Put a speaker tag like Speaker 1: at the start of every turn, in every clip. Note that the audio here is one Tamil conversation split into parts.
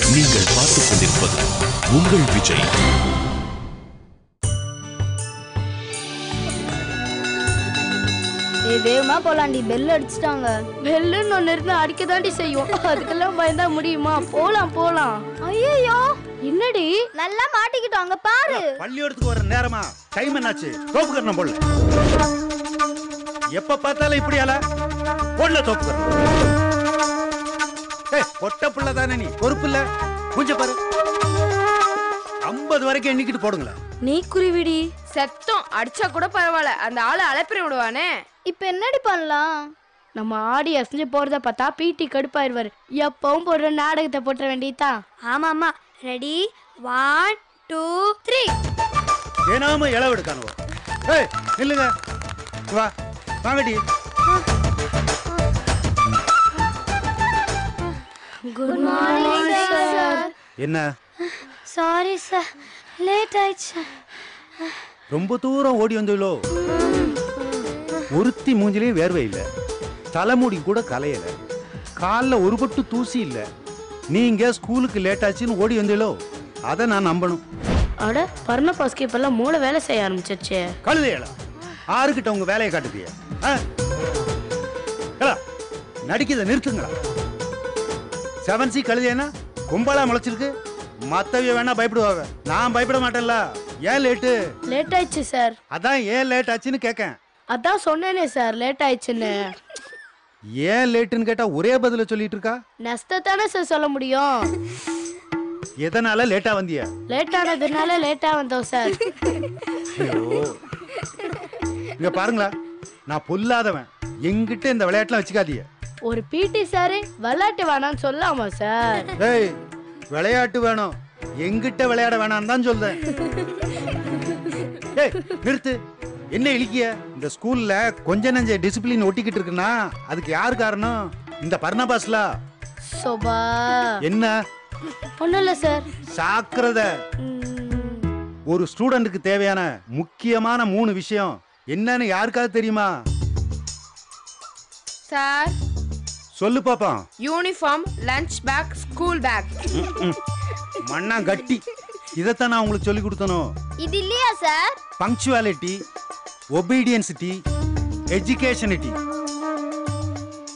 Speaker 1: நீங்கள் பார்த்துக் கொண்டிருப்பது உங்கள் விஜய்.
Speaker 2: வேகமா போலாண்டி, பெல் அடிச்சுட்டாங்க.
Speaker 3: பெல்லுன்னு ஒண்ணு இருந்தா அடிக்க தாண்டி செய்யும். அதுக்கெல்லாம் பயந்தா முடியுமா? போலாம் போலாம்.
Speaker 2: ஐயோ
Speaker 3: என்னடி
Speaker 2: நல்லா மாட்டிக்கிட்டோம், அங்க பாரு.
Speaker 4: பள்ளியோடத்துக்கு வர நேரமா? டைம் என்னாச்சு? தோப்பு கட்டணும் போடல. எப்ப பார்த்தாலும் இப்படி ஆல போடல தோப்பு கட்டணும். பொட்ட பிள்ளை தானே நீ, பொறுப்பு இல்ல. கொஞ்சம் பாரு, 50 வரைக்கும் எண்ணிக்கிட்டு போடுங்களேன்.
Speaker 3: நீ குருவிடி.
Speaker 5: செத்தம் அடிச்சா கூட பரவாயில்ல, அந்த ஆளை அலப்பிட விடுவானே.
Speaker 2: இப்ப என்னடி பண்ணலாம்?
Speaker 3: நம்ம ஆடி அசைஞ்சு போறத பார்த்தா பிடி கடுப்பாயிருவாரு. எப்பவும் போடுற நாடகத்தை போட்ட வேண்டியதான்.
Speaker 2: ஆமா ஆமா. ரெடி 1 2 3.
Speaker 4: ஏனாம இளவு எடுக்கானோ. ஏய் நில்லுங்க, வா வாங்கடி.
Speaker 2: Good morning sir.
Speaker 4: என்ன
Speaker 2: சாரி சார், லேட் ஆயிடுச்சு.
Speaker 4: ரொம்ப தூரம் ஓடி வந்தீங்களோ? ஒருத்தி மூஞ்சிலே வேர்வை இல்ல, தலைமுடி கூட கலையல, காலில் ஒரு பொட்டு தூசி இல்ல. நீங்க ஸ்கூலுக்கு லேட் ஆச்சுன்னு ஓடி வந்தீங்களோ? அதை நான் நம்பணும்.
Speaker 3: அட பர்ண பாஸ்கே இப்பெல்லாம் மூளை வேலை செய்ய ஆரம்பிச்சிருச்சே.
Speaker 4: கழுதையலா ஆறுகிட்ட உங்க வேலையை காட்டுதிய? நடிக்கதை நிறுத்துங்களா? 7C கழுதையனா கும்பலா முளைச்சிருக்கு. மத்தவிய வேணா பயப்படுவாங்க, நான் பயப்பட மாட்டேன்ல. ஏன் லேட்டு?
Speaker 3: லேட் ஆயிடுச்சு சார்.
Speaker 4: அதான் ஏன் லேட் ஆச்சுன்னு கேட்கேன்.
Speaker 3: அதான் சொன்னேனே சார் லேட் ஆயிடுச்சுன்னு.
Speaker 4: ஏன் லேட்டுன்னு கேட்டா ஒரே பதில சொல்லிட்டு இருக்கா.
Speaker 3: நஷ்டத்தானே சார் சொல்ல முடியும்.
Speaker 4: எதனால லேட்டா வந்திய?
Speaker 3: லேட் ஆனதுனால லேட்டா வந்தோம் சார்.
Speaker 4: இங்க பாருங்களா, நான் பொல்லாதவன், எங்கிட்ட இந்த விளையாட்டுலாம் வச்சுக்காதீங்க.
Speaker 3: ஒரு பிடி சார் விளையாட்டு வேணாம்னு சொல்லாமா சார்?
Speaker 4: ஏய் விளையாட்டு வேணும், எங்கிட்ட விளையாட வேணாம்னு தான் சொல்றேன். ஏய் நிறுத்து, என்ன இழிக்கிய? இந்த ஸ்கூல்ல கொஞ்ச நஞ்ச டிசிப்ளின் ஒட்டிக்கிட்டு இருக்குன்னா அதுக்கு யாரு காரணம்? இந்த பர்ணபாஸ்ல.
Speaker 3: சோபா
Speaker 4: என்ன?
Speaker 3: ஒண்ணும் இல்ல சார்.
Speaker 4: சாக்கிரதை. ஒரு ஸ்டூடெண்ட்டுக்கு தேவையான முக்கியமான 3 விஷயம் என்னன்னு யாருக்காவது தெரியுமா?
Speaker 5: சார்
Speaker 4: சொல்லு பாப்பா.
Speaker 5: Uniform, lunch bag, school bag.
Speaker 4: மண்ணா கட்டி, இதைத்தான் நான் உங்களுக்கு சொல்லி கொடுத்தனும்.
Speaker 2: இது இல்லையா சார்?
Speaker 4: பங்க்சுவாலிட்டி, ஒபீடியன்சிட்டி, எஜுகேஷனிட்டி.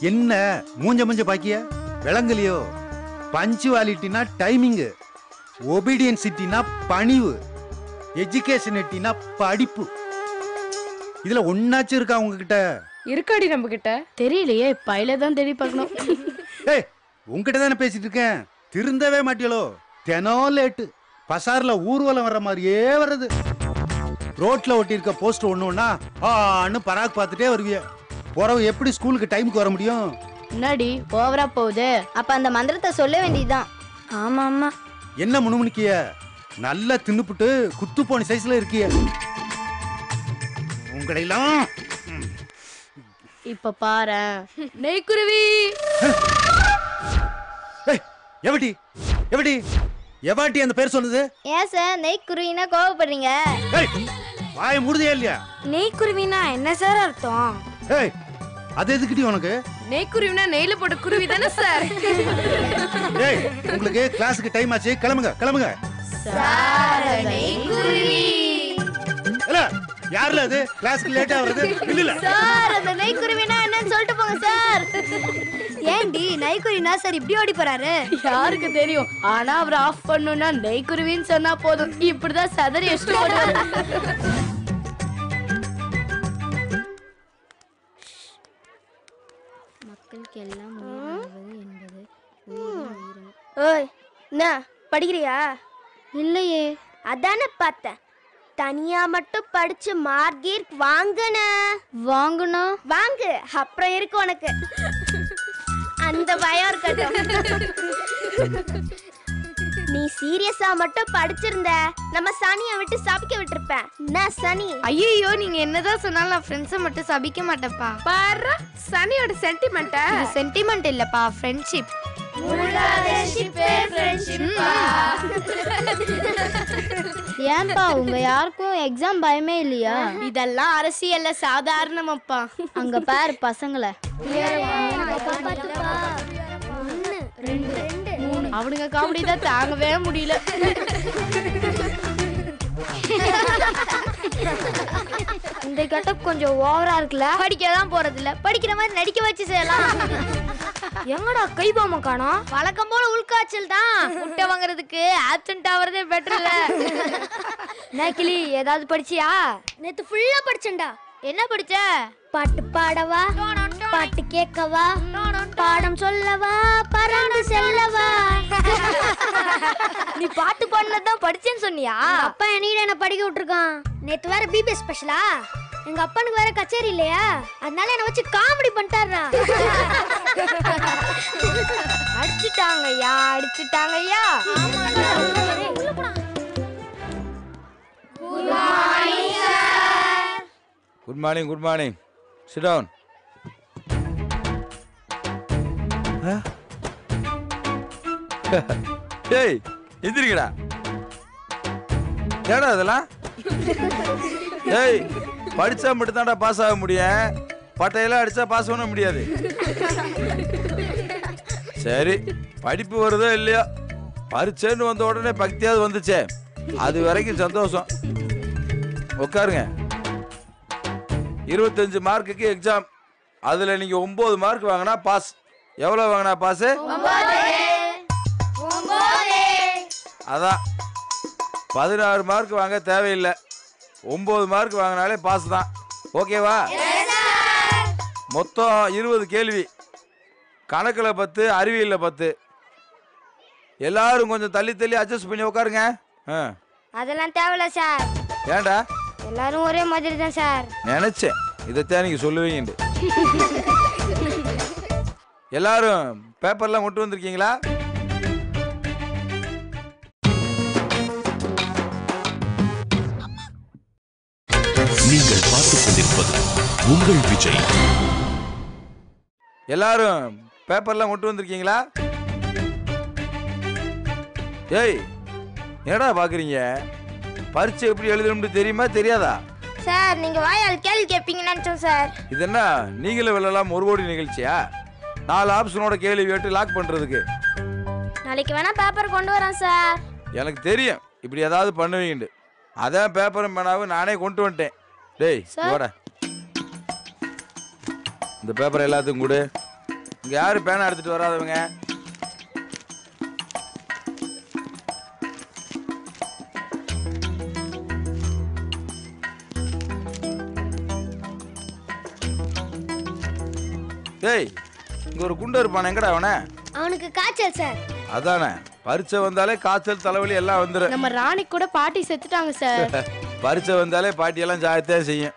Speaker 4: என்ன மூஞ்ச பாக்கிய விளங்கலையோ? பங்க்சுவாலிட்டினா டைமிங், ஒபீடியன்சிட்டினா பணிவு, எஜுகேஷனிட்டினா படிப்பு. இதுல ஒன்னாச்சும் இருக்கா உங்ககிட்ட?
Speaker 5: இருக்காடி நம்ம கிட்ட.
Speaker 3: தெரியலையே, பையில தான் தேடி பார்க்கணும்.
Speaker 4: ஏய் உங்ககிட்ட தானே பேசிட்டு இருக்கேன், திருந்தவே மாட்டியலோ? தினம் லேட்டு, பசார்ல ஊர்வலம் வர்ற மாதிரியே வர்றது. ரோட்ல ஒட்டி இருக்க போஸ்ட் ஒண்ணுன்னா ஆன்னு பராக் பார்த்துட்டே வருவிய. போறவ எப்படி ஸ்கூலுக்கு டைமுக்கு வர முடியும்?
Speaker 3: முன்னாடி ஓவரா போகுது.
Speaker 2: அப்ப அந்த மந்திரத்தை சொல்ல வேண்டியதுதான்.
Speaker 3: ஆமா ஆமா.
Speaker 4: என்ன முணுமுணுக்கிய? நல்லா தின்னுப்புட்டு குத்து போன சைஸ்ல இருக்கிய உங்களையெல்லாம்.
Speaker 3: இப்ப பாரு, நெய்க்குருவி.
Speaker 4: எவடி எவடி எவாட்டி அந்த பேர் சொன்னது?
Speaker 2: ஏன் சார் நெய்க்குருவினா கோவப்படுறீங்க?
Speaker 4: வாய மூடுதே இல்லையா?
Speaker 2: நெய்க்குருவினா என்ன சார் அர்த்தம்?
Speaker 4: ஏய் அது எதுக்குடி உனக்கு?
Speaker 5: நெய்க்குருவினா நெய்ல போட்ட குருவி தானே சார்?
Speaker 4: ஏய் உங்களுக்கு கிளாஸுக்கு டைம் ஆச்சு, கிளம்புங்க கிளம்புங்க.
Speaker 2: சார் நெய்க்குருவி.
Speaker 4: இல்ல யாருல அது கிளாஸ்க்கு லேட்டா வருது? இல்ல
Speaker 2: சார் அந்த நெய்க்குருவினா என்னன்னு சொல்லிட்டு போங்க சார். ஏண்டி நெய்க்குருவினா சார் இப்படி ஓடி போறாரு?
Speaker 3: யாருக்கு தெரியும்? ஆனா அவர் ஆஃப் பண்ணனும்னா நெய்க்குருவின்னு சொன்னா போதும். இப்படிதான் சதறி எஸ்ட் ஓடுவாரு.
Speaker 2: மக்களுக்கு எல்லாம் என்பது உயிரினம். ஓய் என்ன படிக்கிறியா?
Speaker 3: இல்லையே.
Speaker 2: அதானே பார்த்தேன், தனியா மட்டும் படிச்சு மார்க் வாங்குனா வாங்கு, அப்புறம் இருக்கு உனக்கு அந்த பயம் இருக்கட்டும். நீ சீரியஸா மட்டும் படிச்சிருந்த நம்ம சனியை விட்டு சபிக்க விட்டுருப்பேன். என்ன சனி?
Speaker 5: ஐயோ நீங்க என்னதான் சொன்னாலும் நான் ஃப்ரெண்ட்ஸை மட்டும் சபிக்க மாட்டேப்பா. பாரு சனியோட சென்டிமெண்ட்.
Speaker 3: சென்டிமெண்ட் இல்லப்பா, ஃப்ரெண்ட்ஷிப்.
Speaker 2: ஏன்பா உங்க யாருக்கும் எக்ஸாம் பயமே இல்லையா?
Speaker 3: இதெல்லாம் அரசியல்ல சாதாரணமாப்பா.
Speaker 2: அங்க பாரு பசங்களை.
Speaker 3: 1 2 3 அவனுங்க காமெடி தான் தாங்கவே முடியல.
Speaker 2: இந்த கெட்டப் கொஞ்சம் ஓவரா இருக்குல்ல. படிக்கதான் போறது இல்ல, படிக்கிற மாதிரி நடிக்க வச்சு செய்யலாம். எங்கடா கை பாம காணோம்? வழக்கம் போல உள்காய்ச்சல் தான். முட்டை வாங்குறதுக்கு ஆப்சென்ட் ஆவறதே பெட்டர் இல்ல. நக்கிலி ஏதாவது படிச்சியா? நேத்து ஃபுல்லா படிச்சேன்டா. என்ன படிச்ச? பாட்டு பாடவா, பாட்டு கேட்கவா, பாடம் சொல்லவா, பறந்து செல்லவா. நீ பாட்டு பாடினதான் படிச்சேன்னு சொன்னியா? அப்பா என்ன படிக்க விட்டுருக்கான். நேத்து வேற பிபி ஸ்பெஷலா. எங்க அப்பனுக்கு வேற கச்சேரி இல்லையா, அதனால என்ன வச்சு காமெடி பண்ணிட்டாரா. அடிச்சுட்டாங்கய்யா, அடிச்சுட்டாங்கய்யா.
Speaker 6: Good morning, good morning. Sit down. டேய் எந்திரிங்கடா. ஏடா இதெல்லாம்? டேய் படிச்சா மட்டும் தான்டா பாஸ் ஆக முடியும், பட்டையெல்லாம் அடிச்சா பாஸ் பண்ண முடியாது. சரி படிப்பு வருதோ இல்லையோ, பரீட்சைன்னு வந்த உடனே பக்தியாவது வந்துச்சே, அது வரைக்கும் சந்தோஷம். உட்காருங்க. 25 மார்க்குக்கு எக்ஸாம். அதுல நீங்க 9 மார்க் வாங்கினா பாஸ். எவ்வளவு வாங்கினா பாஸ்?
Speaker 2: 9.
Speaker 6: அதான் 16 மார்க் வாங்க தேவையில்லை, 9 மார்க் வாங்கினாலே பாஸ் தான். ஓகேவா? மொத்தம் 20 கேள்வி. கணக்குல 10, அறிவியல்ல 10. எல்லாரும் கொஞ்சம் தள்ளி தள்ளி அட்ஜஸ்ட் பண்ணி உட்காருங்க.
Speaker 2: அதெல்லாம் தேவையில்ல சார்.
Speaker 6: ஏண்டா?
Speaker 2: எல்லாரும் ஒரே மாதிரி தான் சார்.
Speaker 6: நினைச்சேன் இதைத்தான் நீங்க சொல்லுவீங்க. எல்லாரும் பேப்பர்லாம் கொண்டு வந்திருக்கீங்களா?
Speaker 1: நீங்கள் பார்த்துக் கொண்டிருப்பது உங்கள் விஜய்.
Speaker 6: எல்லாரும் பேப்பர்லாம் கொண்டு வந்திருக்கீங்களா? ஏய் என்னடா பாக்குறீங்க? பரீட்சை எப்படி எழுதணும்னு தெரியுமா தெரியாதா?
Speaker 2: சார் நீங்க வாயால் கேள்வி கேட்பீங்கன்னு நினைச்சோம் சார்.
Speaker 6: இது என்ன நீங்களே வெல்லலாம் ஒரு கோடி நிகழ்ச்சியா? 4 ஆப்ஷனோட கேள்வி கேட்டு லாக் பண்றதுக்கு.
Speaker 2: நாளைக்கு வேணா பேப்பர் கொண்டு வரேன் சார்.
Speaker 6: எனக்கு தெரியும் இப்படி ஏதாவது பண்ணுவீங்க. அதான் பேப்பரும் பேனாவும் நானே கொண்டு வந்துட்டேன். டேய் போட, இந்த பேப்பர் எல்லாத்துக்கும் கொடு. இங்க யாரு பேனா எடுத்துட்டு வராதவங்க? டேய் இங்க ஒரு குண்டர் இருப்பான, எங்கடா அவன?
Speaker 2: அவனுக்கு காய்ச்சல் சார்.
Speaker 6: அதானே, பரீட்சை வந்தாலே காய்ச்சல் தலைவலி எல்லாம் வந்துடும்.
Speaker 3: நம்ம ராணி கூட பாட்டி செத்துட்டாங்க சார்.
Speaker 6: பரீட்சை வந்தாலே பாட்டியெல்லாம் ஜாயத்தான் செய்யும்.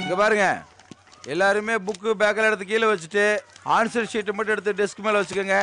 Speaker 6: இங்க பாருங்க, எல்லாருமே புக்கு பேக்கில் எடுத்து கீழே வச்சுட்டு ஆன்சர் ஷீட்டை மட்டும் எடுத்து டெஸ்க் மேல வச்சுக்கோங்க.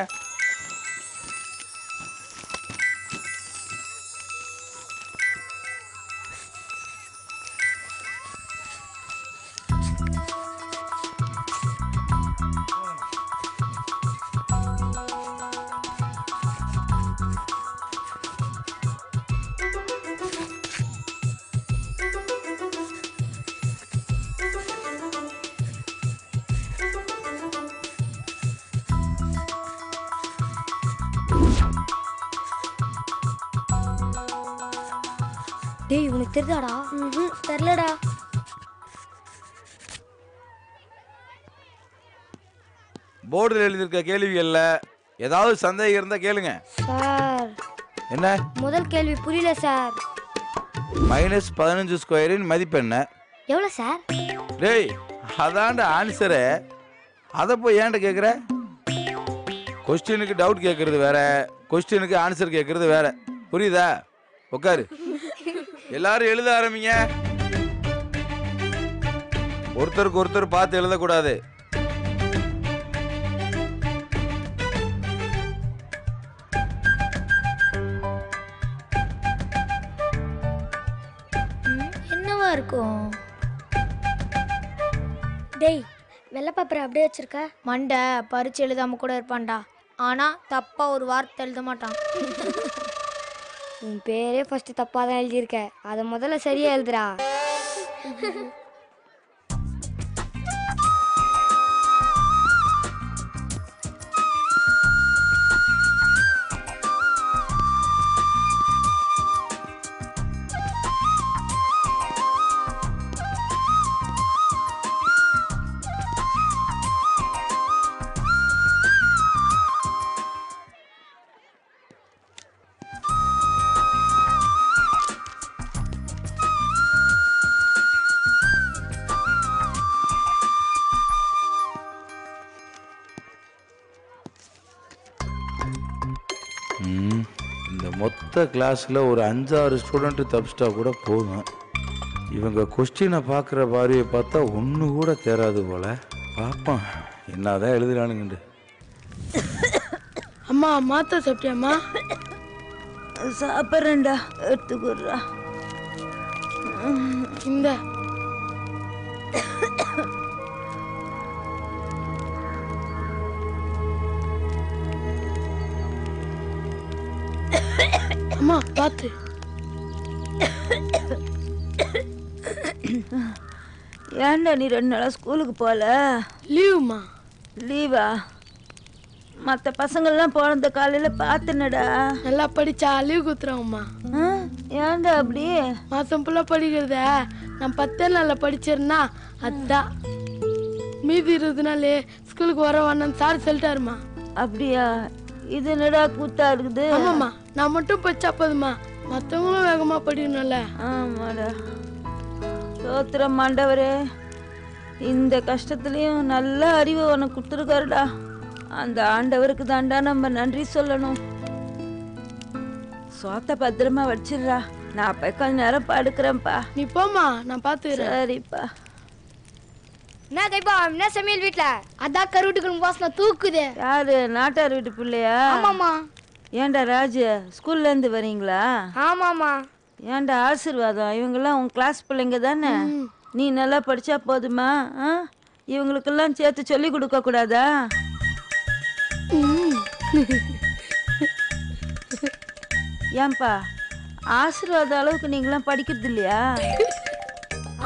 Speaker 2: டேய் உனக்கு தெரியாடா? தெரியலடா.
Speaker 6: போர்டில் எழுதியிருக்க கேள்விகள்ல ஏதாவது சந்தேகம் இருந்தா கேளுங்க.
Speaker 2: சார்
Speaker 6: என்ன?
Speaker 2: முதல் கேள்வி புரியல சார்.
Speaker 6: -15 ஸ்கொயரின் மதிப்பெண்ண?
Speaker 2: எவ்வளவு சார்?
Speaker 6: டேய் அதாண்ட ஆன்சரு, அதை போய் ஏன்ட கேட்குற? கொஸ்டினுக்கு டவுட் கேட்கறது வேற, கொஸ்டினுக்கு ஆன்சர் கேட்கறது வேற, புரியுதா? உட்காரு. எல்லாரும் எழுத ஆரம்பிங்க. ஒருத்தருக்கு ஒருத்தர் பார்த்து எழுதக்கூடாது.
Speaker 2: என்னவா இருக்கும்? டேய் வெள்ளை பேப்பர் அப்படியே வச்சிருக்க. மண்டை பரிச்சு எழுதாம கூட இருப்பான்டா, ஆனா தப்பா ஒரு வார்த்தை எழுத மாட்டான். உன் பேரே ஃபர்ஸ்ட் தப்பா தான் எழுதியிருக்க, அதை முதல்ல சரியா எழுதுறா.
Speaker 6: மொத்த கிளாஸில் ஒரு 5-6 ஸ்டூடெண்ட்டு தப்பிச்சிட்டா கூட போதும். இவங்க கொஸ்டினை பார்க்குற பார்வையை பார்த்தா ஒன்று கூட தேராது போல. பார்ப்போம் என்னதான் எழுதுறானுங்கண்டு.
Speaker 3: அம்மா மாத்த சாப்பிட்டியாம்மா?
Speaker 7: சாப்பிட்றேன்டா, எடுத்துக்குறா.
Speaker 3: இந்த அம்மா பார்த்து.
Speaker 7: ஏன்டா நீ 2 நாளாக ஸ்கூலுக்கு போகல?
Speaker 3: லீவுமா?
Speaker 7: லீவா? மற்ற பசங்கள்லாம் போனத காலையில் பார்த்தனடா.
Speaker 3: நல்லா படிச்சா லீவ் குத்துறோம்மா.
Speaker 7: ஏன்டா அப்படி?
Speaker 3: மாசம் ஃபுல்லா படிக்கிறத நான் 10 நாள்ல படிச்சிருந்தா அதான் மீதி 20 நாள் ஸ்கூலுக்கு வர வேணான்னு சார் சொல்லிட்டாருமா.
Speaker 7: அப்படியா? இது என்னடா கூத்தா இருக்குது?
Speaker 3: ஆமாம்மா, நான் மட்டும் படிச்சா போதுமா, மற்றவங்களும் வேகமா படிக்கணும்ல.
Speaker 7: ஆமாடா. சோத்திரம் மாண்டவரே, இந்த கஷ்டத்துலயும் நல்ல அறிவு உனக்கு கொடுத்துருக்காருடா. அந்த ஆண்டவருக்கு தாண்டா நம்ம நன்றி சொல்லணும். சோத்த பத்திரமா வச்சிடுறா. நான் போய் கொஞ்ச நேரம் படுக்கிறேன்ப்பா.
Speaker 3: நீ போமா, நான் பாத்துக்கிறேன்.
Speaker 7: சரிப்பா.
Speaker 2: என்ன கைப்பா, என்ன சமையல் வீட்ல? அதான் கருவாட்டுக்கு வாசனை தூக்குது.
Speaker 7: யாரு? நாட்டார் வீட்டு பிள்ளையா?
Speaker 2: ஆமாமா.
Speaker 7: ஏன்டா ராஜு, ஸ்கூல்ல இருந்து வரீங்களா?
Speaker 2: ஆமாமா.
Speaker 7: ஏன்டா ஆசீர்வாதம்? இவங்கெல்லாம் உன் கிளாஸ் பிள்ளைங்க தானே? நீ நல்லா படிச்சா போதுமா? இவங்களுக்கெல்லாம் சேர்த்து சொல்லி கொடுக்க கூடாதா? ஏன்பா ஆசீர்வாத அளவுக்கு நீங்களாம் படிக்கிறது இல்லையா?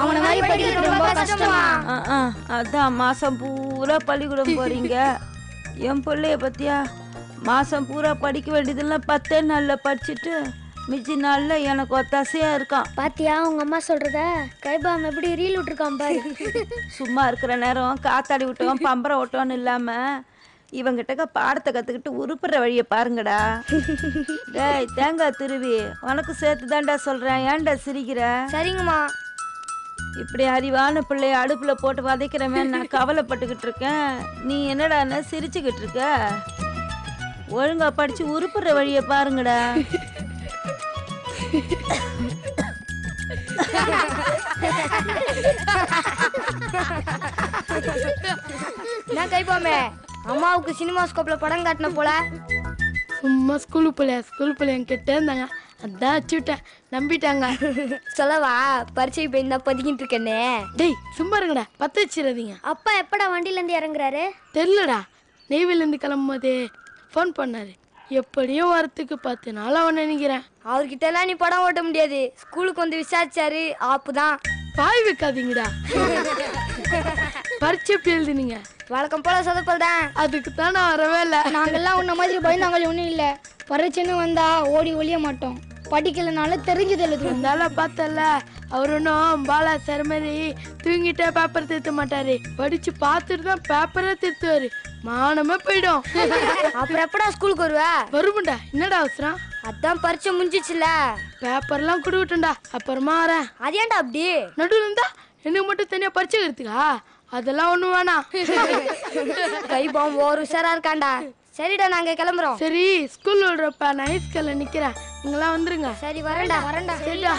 Speaker 2: அவன மாதிரி படிக்கிறது ரொம்ப கஷ்டமா?
Speaker 7: அதான் மாசம் பூரா பள்ளிக்கூடம் போறீங்க. என் பிள்ளைய பத்தியா, மாசம் பூரா படிக்க வேண்டியதெல்லாம் 10 நாள்ல படிச்சுட்டு மிச்சி நாள்ல எனக்கு ஒத்தாசையா இருக்கான்.
Speaker 2: பாத்தியா உங்க அம்மா சொல்றத? கைபாம் எப்படி ரீல் விட்டுருக்கான் பாரு.
Speaker 7: சும்மா இருக்கிற நேரம் காத்தாடி விட்டோம் பம்பரம் விட்டோன்னு இல்லாம இவங்கிட்ட பாடத்தை கத்துக்கிட்டு உருப்புற வழியை பாருங்கடா. டேய் தேங்காய் துருவி, உனக்கு சேர்த்து தான்டா சொல்றேன். ஏன்டா சிரிக்கிற?
Speaker 2: சரிங்கம்மா.
Speaker 7: இப்படி அறிவான பிள்ளைய அடுப்புல போட்டு வதைக்கிறவன் நான் கவலைப்பட்டுக்கிட்டு இருக்கேன். நீ என்னடா சிரிச்சுக்கிட்டு இருக்க? ஒழுங்கா படிச்சு உருப்புற வழியை பாருங்கடா.
Speaker 2: என்ன கைப்பாமே, அம்மாவுக்கு சினிமா ஸ்கோப்ல படம் காட்டின போல?
Speaker 3: சும்மா ஸ்கூல் பிள்ளைய கிட்ட இருந்தாங்க, அதான் வச்சுட்டேன். நம்பிட்டாங்க.
Speaker 2: சொல்லவா, பரீட்சை போய் தான் பதுக்கிட்டு இருக்கேன்னு.
Speaker 3: டேய் சும்மா இருங்கடா, பத்த வச்சிடாதீங்க.
Speaker 2: அப்பா எப்படா வண்டியில இருந்து இறங்குறாரு?
Speaker 3: தெரியலடா, நெய்வேலில இருந்து கிளம்பும் போதே ஃபோன் பண்ணாரு. எப்படியும் வரத்துக்கு 10 நாள் அவன் நினைக்கிறேன்.
Speaker 2: அவர்கிட்ட எல்லாம் நீ படம் ஓட்ட முடியாது. ஸ்கூலுக்கு வந்து விசாரிச்சாரு, ஆப்புதான்.
Speaker 3: பாய் வைக்காதீங்கடா. பரீட்சை எப்படி எழுதுனீங்க?
Speaker 2: வழக்கம் போல சொதப்பல் தான்.
Speaker 3: அதுக்கு தான் நான் வரவே இல்லை.
Speaker 2: நாங்கெல்லாம் உன்ன மாதிரி பயந்தாங்க ஒன்றும் இல்லை. பரீட்சைன்னு வந்தா ஓடி ஒழிய மாட்டோம். படிக்கலனால தெரிஞ்சது எழுதுவோம்.
Speaker 3: இருந்தாலும் பார்த்தல, அவர் ஒன்றும் பாலா சார் மாதிரி தூங்கிட்டே பேப்பர் திருத்த மாட்டாரு. படிச்சு பார்த்துட்டு தான் பேப்பரை திருத்துவாரு. மானமே போயிடும்.
Speaker 2: அப்புறம் எப்படா ஸ்கூலுக்கு வருவ?
Speaker 3: வருமுண்டா, என்னடா அவசரம்?
Speaker 2: அதான் பரீட்சை முடிஞ்சிச்சுல,
Speaker 3: பேப்பர்லாம் கொடுக்கட்டும்டா, அப்புறமா வரேன்.
Speaker 2: அது ஏன்டா அப்படி?
Speaker 3: நடுவில் இருந்தா எனக்கு மட்டும் தனியா பரிச்சை எடுத்துக்கா? அதெல்லாம் ஒண்ணும் வேணாம்.
Speaker 2: கைபாம் ஒரு உஷாரா இருக்காண்டா. சரிடா, நாங்க கிளம்புறோம்.
Speaker 3: சரி, ஸ்கூல் விடுறப்ப நான் ஸ்கூல்ல நிக்கிறேன், நீங்களாம் வந்துருங்க.
Speaker 2: சரி வரேன்டா.
Speaker 3: சரிடா.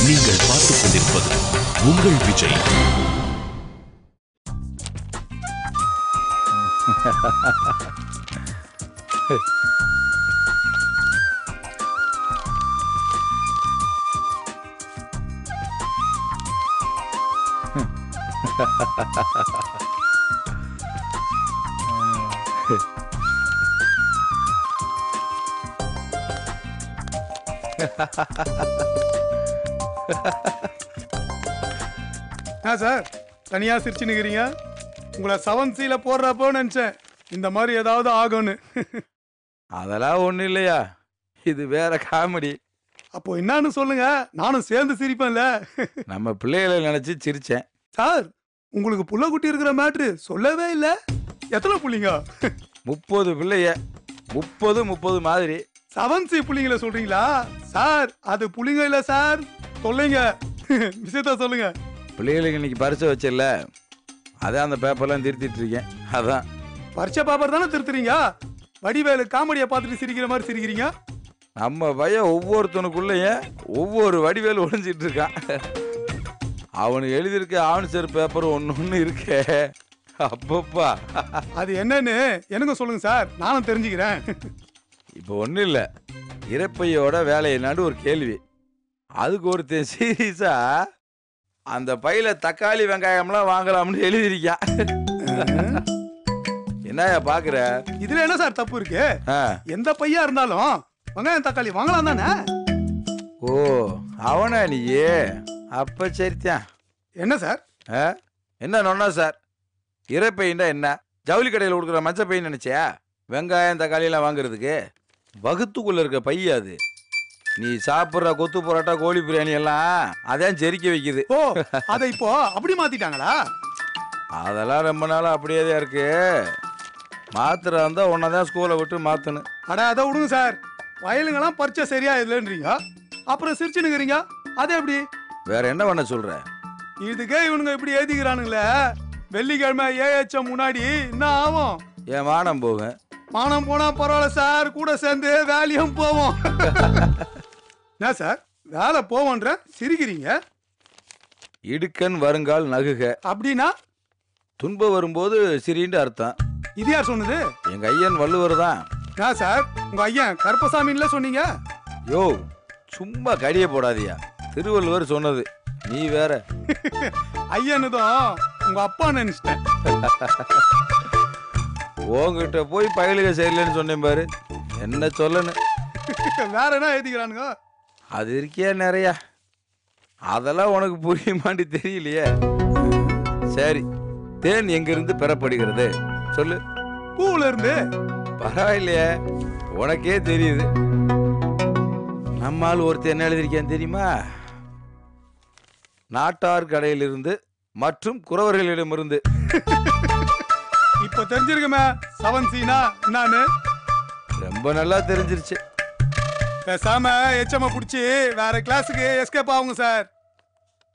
Speaker 1: நீங்கள் பார்த்துக் கொண்டிருப்பது உங்கள் விஜய்.
Speaker 8: சார் தனியா சிரிச்சு நிக்கிறீங்க? உங்களை 7th C போடுறப்போ நினைச்சேன் இந்த மாதிரி ஏதாவது ஆகும்னு.
Speaker 6: அதெல்லாம் ஒன்றும் இல்லையா, இது வேற காமெடி.
Speaker 8: அப்போ என்னன்னு சொல்லுங்க, நானும் சேர்ந்து சிரிப்பேன்ல.
Speaker 6: நம்ம பிள்ளைகளை நினைச்சு சிரிச்சேன்.
Speaker 8: சார் உங்களுக்கு புள்ள குட்டி இருக்கிற மேட்ரு சொல்லவே இல்ல. எத்தனை புள்ளிங்க?
Speaker 6: 30 பிள்ளைய, 30 மாதிரி.
Speaker 8: 7th C புள்ளிங்களை சொல்றீங்களா சார்? அது புள்ளிங்க இல்ல சார், சொல்லுங்க. விஷயத்த சொல்லுங்க.
Speaker 6: பிள்ளைகளுக்கு இன்னைக்கு பரிசை வச்சல, அதான் அந்த பேப்பர்லாம் திருத்திட்டு இருக்கேன். அதான்
Speaker 8: பரிச்சை பேப்பர் தானே திருத்துறீங்க? வடிவேலு காமெடியை பார்த்துட்டு சிரிக்கிற மாதிரி சிரிக்கிறீங்க.
Speaker 6: நம்ம பையன் ஒவ்வொருத்தனுக்குள்ளேயே ஒவ்வொரு வடிவேல் ஒளிஞ்சிட்டு இருக்கான். அவனுக்கு எழுதியிருக்க ஆன்சர் பேப்பர் ஒன்று இருக்கே அப்பப்பா.
Speaker 8: அது என்னன்னு எனக்கு சொல்லுங்க சார், நானும் தெரிஞ்சுக்கிறேன்.
Speaker 6: இப்போ ஒன்றும் இல்லை, இறப்பையோட வேலையை நாடு ஒரு கேள்வி. அதுக்கு ஒருத்தன் சீரியஸா அந்த பையில தக்காளி வெங்காயம்லாம் வாங்கலாம்னு எழுதியிருக்கான். என்னயா பாக்குற?
Speaker 8: இதுல என்ன சார் தப்பு இருக்கு?
Speaker 6: ஆ.
Speaker 8: எந்த பையா இருந்தாலும் வெங்காயம் தக்காளி வாங்கலாம் தானே?
Speaker 6: ஓ அவனா நீயே? அப்ப சரித்தான்.
Speaker 8: என்ன சார்?
Speaker 6: என்ன நொன்னா சார்? இறப்பைண்டா என்ன? ஜவுளி கடையில் கொடுக்குற மச்ச பையன் நினைச்சியா? வெங்காயம் தக்காளி எல்லாம் வாங்குறதுக்கு வகுத்துக்குள்ள இருக்க பைய அது. நீ சாப்பிட்ற கொத்து பரோட்டா கோழி பிரியாணி எல்லாம் அதான் செரிக்க வைக்குது.
Speaker 8: ஓ அதை இப்போ அப்படி மாத்திட்டாங்களா?
Speaker 6: அதெல்லாம் ரொம்ப நாளா அப்படியே தான் இருக்கு. மாத்திர இருந்தா உன்னதான் ஸ்கூலை விட்டு மாத்தணும்.
Speaker 8: அட அதை விடுங்க சார். வயலுங்கெல்லாம் பரிச்சை சரியா இல்லைன்றீங்க, அப்புறம் சிரிச்சுனுங்கிறீங்க. அது எப்படி?
Speaker 6: வேற என்ன பண்ண சொல்ற?
Speaker 8: இதுக்கே இவனுங்க இப்படி ஏத்திக்கிறானுங்களே, வெள்ளிக்கிழமை ஏஹெச்எம் முன்னாடி என்ன ஆகும்?
Speaker 6: என் மானம் போகும்.
Speaker 8: மானம் போனா பரவாயில்ல சார், கூட சேர்ந்து வேலையும் போவோம். என்ன சார் வேலை போவோன்ற சிரிக்கிறீங்க?
Speaker 6: இடுக்கன் வருங்கால் நகுக
Speaker 8: அப்படின்னா
Speaker 6: துன்பம் வரும்போது சிரின்னு அர்த்தம்.
Speaker 8: இது யார் சொன்னது?
Speaker 6: எங்க ஐயன் வள்ளுவர் தான்.
Speaker 8: என்ன சார் உங்க ஐயன் கருப்பசாமின்ல சொன்னீங்க?
Speaker 6: யோ சும்மா கடிய போடாதியா, திருவள்ளுவர் சொன்னது. நீ வேற.
Speaker 8: ஐயனுதான் உங்க அப்பா நினைச்சிட்டேன்.
Speaker 6: உங்ககிட்ட போய் பயலுக சரியில்லைன்னு சொன்னேன் பாரு, என்ன சொல்லணும்?
Speaker 8: வேற என்ன எழுதிக்கிறானுங்க?
Speaker 6: அது இருக்கியா நிறையா, அதெல்லாம் உனக்கு புரிய மாட்டி தெரியலையே. சரி, தேன் எங்கிருந்து பெறப்படுகிறது சொல்லு.
Speaker 8: பூல இருந்து.
Speaker 6: பரவாயில்லையே, உனக்கே தெரியுது. நம்மால் ஒருத்தர் என்ன எழுதியிருக்கேன் தெரியுமா? நாட்டார் கடையிலிருந்து மற்றும் குறவர்களிடமிருந்து.
Speaker 8: இப்ப தெரிஞ்சிருக்குமே செவன் சீனா நானு.
Speaker 6: ரொம்ப நல்லா தெரிஞ்சிருச்சு.
Speaker 8: பேசாம எச்சம புடிச்சு வேற கிளாஸுக்கு எஸ்கேப் ஆகுங்க சார்.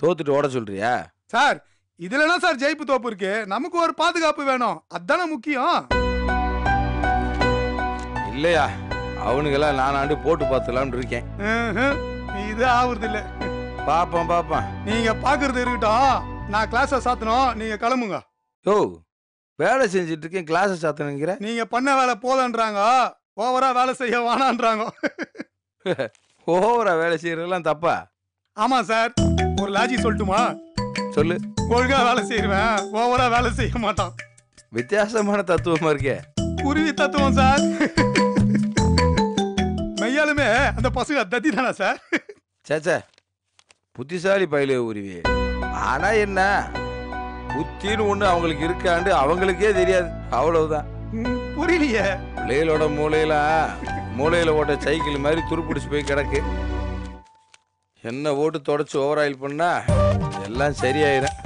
Speaker 6: தோத்துட்டு ஓட சொல்றியா?
Speaker 8: சார் இதுல என்ன சார் ஜெயிப்பு தோப்பு இருக்கு? நமக்கு ஒரு பாதுகாப்பு வேணும், அதானே முக்கியம்.
Speaker 6: இல்லையா, அவனுக்கெல்லாம் நானாண்டு போட்டு பார்த்துலாம்னு இருக்கேன்.
Speaker 8: இது ஆகுறது இல்ல.
Speaker 6: பாப்போம் பாப்போம்.
Speaker 8: நீங்க பாக்குறது இருக்கட்டும், நான் கிளாஸ சாத்தணும், நீங்க கிளம்புங்க.
Speaker 6: யோ வேலை செஞ்சுட்டு இருக்கேன், கிளாஸை சாத்தணுங்கிற?
Speaker 8: நீங்க பண்ண வேலை போதன்றாங்க, ஓவரா வேலை செய்ய வேணான்றாங்க.
Speaker 6: ஓவரா வேலை செய்யறதெல்லாம் தப்பா?
Speaker 8: ஆமா சார், ஒரு லாஜிக் சொல்லட்டுமா?
Speaker 6: சொல்லு.
Speaker 8: ஒழுங்கா வேலை செய்வேன், ஓவரா வேலை செய்ய மாட்டான்.
Speaker 6: வித்தியாசமான தத்துவமா இருக்கே.
Speaker 8: குருவி தத்துவம் சார். மெய்யாலுமே அந்த பசங்க தத்தி தானா சார்?
Speaker 6: சேச்சா, புத்திசாலி பயில உருவி. ஆனா என்ன, புத்தின்னு ஒண்ணு அவங்களுக்கு இருக்காண்டு அவங்களுக்கே தெரியாது, அவ்வளவுதான்.
Speaker 8: புரியலையே.
Speaker 6: பிள்ளைகளோட மூளையில ஓட்ட சைக்கிள் மாதிரி துருப்பிடிச்சு போய் கிடக்கு. என்ன ஓட்டு தொடச்சு ஓவர் ஆயில் பண்ணா எல்லாம் சரியாயிரும்.